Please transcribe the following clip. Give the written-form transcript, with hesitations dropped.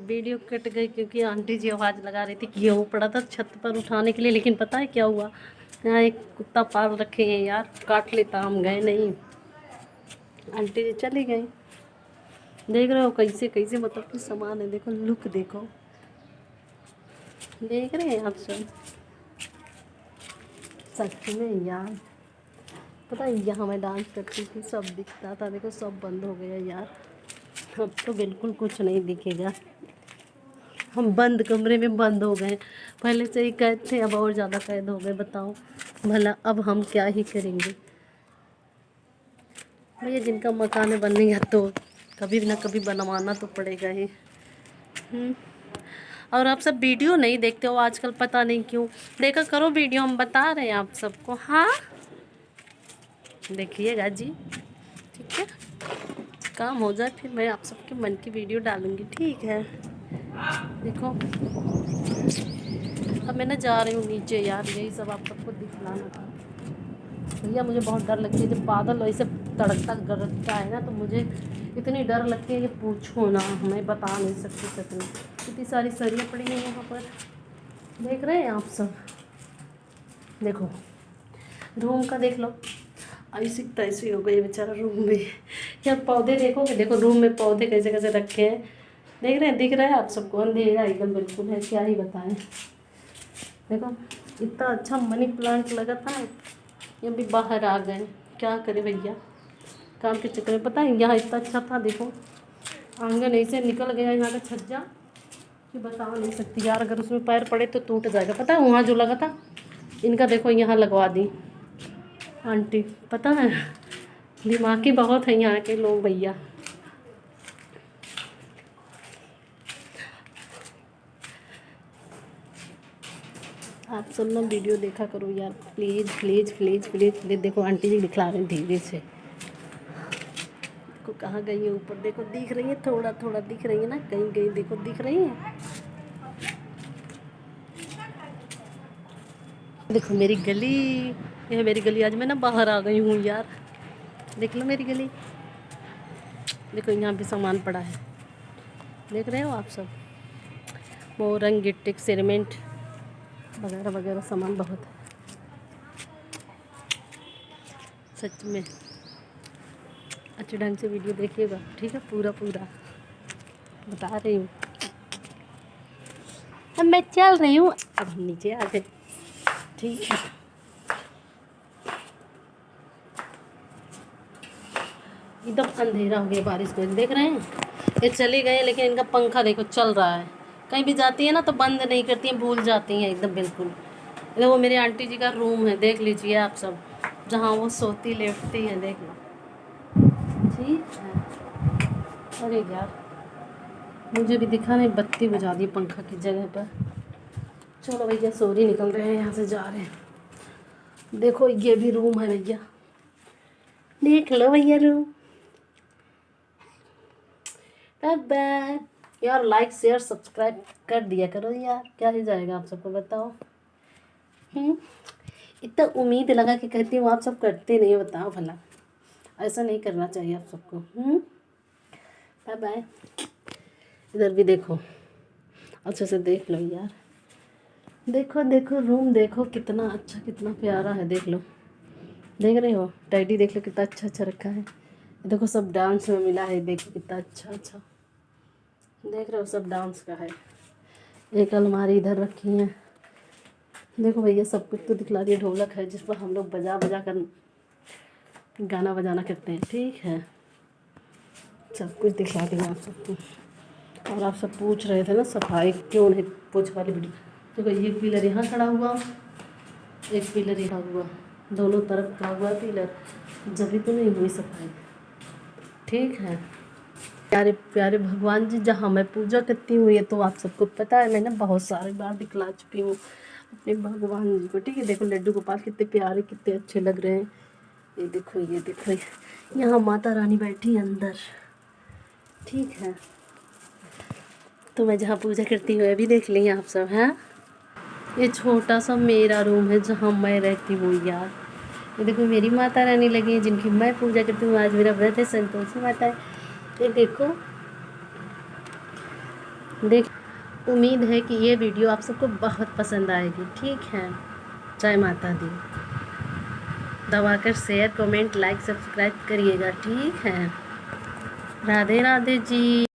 Video cut गई क्योंकि aunty जी आवाज़ लगा रही थी कि गेहूँ पड़ा था छत पर उठाने के लिए, लेकिन पता है क्या हुआ, यहाँ एक कुत्ता पाल रखे हैं यार, काट लेता, हम गए नहीं, आंटी जी चली गई। देख रहे हो कैसे कैसे मतलब कि सामान है, देखो लुक देखो, देख रहे हैं आप सब। सच में यार, पता है यहाँ मैं डांस करती थी, सब दिखता था, देखो सब बंद हो गया यार, अब तो बिल्कुल कुछ नहीं दिखेगा। हम बंद कमरे में बंद हो गए, पहले से ही कैद थे, अब और ज़्यादा कैद हो गए। बताओ भला अब हम क्या ही करेंगे भैया, जिनका मकान है बनेगा तो कभी ना कभी बनवाना तो पड़ेगा ही। और आप सब वीडियो नहीं देखते हो आजकल, पता नहीं क्यों। देखा करो वीडियो, हम बता रहे हैं आप सबको। हाँ देखिएगा जी, ठीक है, काम हो जाए फिर मैं आप सबके मन की वीडियो डालूंगी, ठीक है। देखो अब मैं ना जा रही हूँ नीचे यार, यही सब आप सबको दिखलाना था भैया। मुझे बहुत डर लगती है जब बादल वैसे तड़कता गरजता है ना, तो मुझे इतनी डर लगती है कि पूछो ना, मैं बता नहीं सकती सच में। इतनी सारी सरियाँ पड़ी हैं यहाँ पर, देख रहे हैं आप सब। देखो रूम का देख लो, ऐसी तैसी हो गई बेचारा रूम में। यार पौधे देखोगे, देखो रूम में पौधे कैसे कैसे रखे हैं, देख रहे हैं, दिख रहा है आप सबको, अंधेरा एकदम बिल्कुल है, क्या ही बताएं। देखो इतना अच्छा मनी प्लांट लगा था, ये भी बाहर आ गए, क्या करे भैया, काम के चक्कर में। पता है यहाँ इतना अच्छा था, देखो आंगन ऐसे निकल गया यहाँ का छज्जा कि बता नहीं सकती यार, अगर उसमें पैर पड़े तो टूट जाएगा। पता है वहाँ जो लगा था, इनका देखो यहाँ लगवा दी आंटी, पता है दिमागी बहुत है यहाँ के लोग भैया। आप सब ना वीडियो देखा करो यार, please please please please please. देखो आंटी जी दिखला रहे हैं धीरे से, देखो कहाँ गई है, ऊपर देखो दिख रही है, थोड़ा थोड़ा दिख रही है ना, कहीं गई देखो दिख रही है। देखो मेरी गली, यह मेरी गली, आज मैं ना बाहर आ गई हूँ यार, देख लो मेरी गली, देखो यहाँ भी सामान पड़ा है, देख रहे हो आप सब, मोरंग गिट्टी सीमेंट वगैरह वगैरह सामान बहुत है सच में। अच्छे ढंग से वीडियो देखिएगा, ठीक है, पूरा पूरा बता रही हूँ। अब मैं चल रही हूँ, अब हम नीचे आ गए, ठीक है। एकदम अंधेरा हो गया बारिश में, देख रहे हैं ये चले गए, लेकिन इनका पंखा देखो चल रहा है, कहीं भी जाती है ना तो बंद नहीं करती हैं, भूल जाती हैं एकदम बिल्कुल। वो मेरे आंटी जी का रूम है, देख लीजिए आप सब, जहाँ वो सोती लेटती है, देख लो, ठीक है। अरे यार मुझे भी दिखा नहीं, बत्ती बुझा दी पंखा की जगह पर। चलो भैया सोरी निकल रहे हैं, यहाँ से जा रहे हैं। देखो ये भी रूम है भैया, देख लो भैया रूम। बाय बाय यार, लाइक शेयर सब्सक्राइब कर दिया करो यार, क्या ही जाएगा आप सबको, बताओ। इतना उम्मीद लगा के कहती हूँ, आप सब करते नहीं, बताओ भला, ऐसा नहीं करना चाहिए आप सबको। Bye bye. इधर भी देखो, अच्छे से देख लो यार, देखो देखो रूम देखो कितना अच्छा कितना प्यारा है, देख लो, देख रहे हो, टैडी देख लो कितना अच्छा अच्छा रखा है, देखो सब डांस में मिला है, देखो कितना अच्छा अच्छा, देख रहे हो सब डांस का है। एक अलमारी इधर रखी है, देखो भैया सब कुछ तो दिखला दिया, ढोलक है जिस पर हम लोग बजा बजा कर गाना बजाना करते हैं, ठीक है, सब कुछ दिखला दिया आप सबको। और आप सब पूछ रहे थे ना सफाई क्यों नहीं, पोछ वाली वीडियो, देखो एक पिलर यहाँ खड़ा हुआ, एक पिलर यहाँ हुआ, दोनों तरफ खड़ा हुआ पिलर, जब भी तो नहीं हुई सफाई, ठीक है। प्यारे प्यारे भगवान जी जहाँ मैं पूजा करती हूँ, ये तो आप सबको पता है, मैंने बहुत सारी बार दिखला चुकी हूँ अपने भगवान जी को, ठीक है। देखो लड्डू गोपाल कितने प्यारे कितने अच्छे लग रहे हैं, ये देखो ये देखो, यहाँ माता रानी बैठी अंदर, ठीक है। तो मैं जहाँ पूजा करती हूँ अभी देख ली आप सब, हैं। ये छोटा सा मेरा रूम है जहाँ मैं रहती हूँ यार, ये देखो मेरी माता रानी लगी है जिनकी मैं पूजा करती हूँ, आज मेरा व्रत है, संतोषी माता है, ये देखो देख, उम्मीद है कि ये वीडियो आप सबको बहुत पसंद आएगी। ठीक है, जय माता दी। दबाकर शेयर, कमेंट, लाइक, सब्सक्राइब करिएगा। ठीक है, राधे राधे जी।